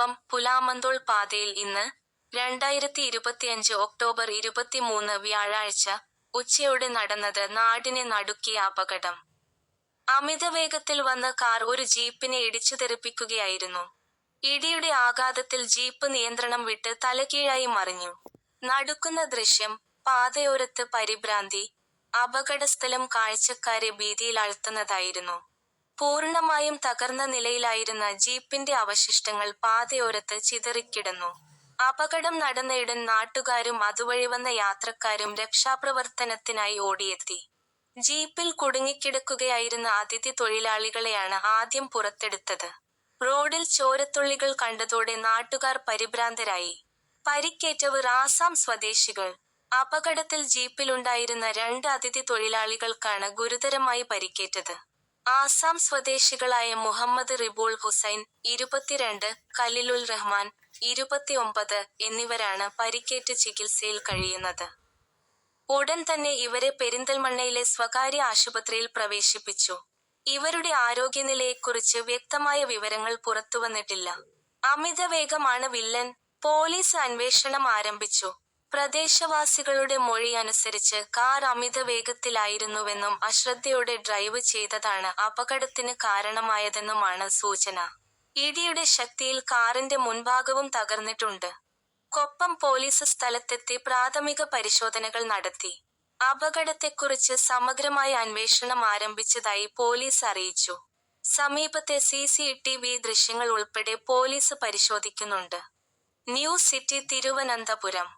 കൊപ്പം പുലാമന്തോൾ പാതയിൽ ഇന്ന് 2025 ഒക്ടോബർ 23 വ്യാഴാഴ്ച ഉച്ചയോടെ നടന്നത് നാടിനെ നടുക്കിയ അപകടം. അമിതവേഗത്തിൽ വന്ന കാർ ഒരു ജീപ്പിനെ ഇടിച്ചു തെറിപ്പിക്കുകയായിരുന്നു. ഇടിയുടെ ആഘാതത്തിൽ ജീപ്പ് നിയന്ത്രണം വിട്ട് തലകീഴായി മറിഞ്ഞു. നടുക്കുന്ന ദൃശ്യം. പാതയോരത്ത് പരിഭ്രാന്തി. അപകടസ്ഥലം കാഴ്ചക്കാരെ ഭീതിയിലാഴ്ത്തുന്നതായിരുന്നു. പൂർണ്ണമായും തകർന്ന നിലയിലായിരുന്ന ജീപ്പിന്റെ അവശിഷ്ടങ്ങൾ പാതയോരത്ത് ചിതറിക്കിടന്നു. അപകടം നടന്നയുടൻ നാട്ടുകാരും അതുവഴി വന്ന യാത്രക്കാരും രക്ഷാപ്രവർത്തനത്തിനായി ഓടിയെത്തി. ജീപ്പിൽ കുടുങ്ങിക്കിടക്കുകയായിരുന്ന അതിഥി തൊഴിലാളികളെയാണ് ആദ്യം പുറത്തെടുത്തത്. റോഡിൽ ചോരത്തുള്ളികൾ കണ്ടതോടെ നാട്ടുകാർ പരിഭ്രാന്തരായി. പരിക്കേറ്റവർ ആസാം സ്വദേശികൾ. അപകടത്തിൽ ജീപ്പിലുണ്ടായിരുന്ന 2 അതിഥി തൊഴിലാളികൾക്കാണ് ഗുരുതരമായി പരിക്കേറ്റത്. ആസാം സ്വദേശികളായ മുഹമ്മദ് റിബൂൾ ഹുസൈൻ, 22, ഖലിലുൽ റഹ്മാൻ, 29 എന്നിവരാണ് പരിക്കേറ്റ് ചികിത്സയിൽ കഴിയുന്നത്. ഉടൻ തന്നെ ഇവരെ പെരിന്തൽമണ്ണയിലെ സ്വകാര്യ ആശുപത്രിയിൽ പ്രവേശിപ്പിച്ചു. ഇവരുടെ ആരോഗ്യനിലയെക്കുറിച്ച് വ്യക്തമായ വിവരങ്ങൾ പുറത്തുവന്നിട്ടില്ല. അമിതവേഗമാണ് വില്ലൻ. പോലീസ് അന്വേഷണം ആരംഭിച്ചു. പ്രദേശവാസികളുടെ മൊഴി അനുസരിച്ച് കാർ അമിതവേഗത്തിലായിരുന്നുവെന്നും അശ്രദ്ധയോടെ ഡ്രൈവ് ചെയ്തതാണ് അപകടത്തിന് കാരണമായതെന്നുമാണ് സൂചന. ഇടിയുടെ ശക്തിയിൽ കാറിന്റെ മുൻഭാഗവും തകർന്നിട്ടുണ്ട്. കൊപ്പം പോലീസ് സ്ഥലത്തെത്തി പ്രാഥമിക പരിശോധനകൾ നടത്തി. അപകടത്തെക്കുറിച്ച് സമഗ്രമായ അന്വേഷണം ആരംഭിച്ചതായി പോലീസ് അറിയിച്ചു. സമീപത്തെ CCTV ദൃശ്യങ്ങൾ ഉൾപ്പെടെ പോലീസ് പരിശോധിക്കുന്നുണ്ട്. News city Thiruvananthapuram.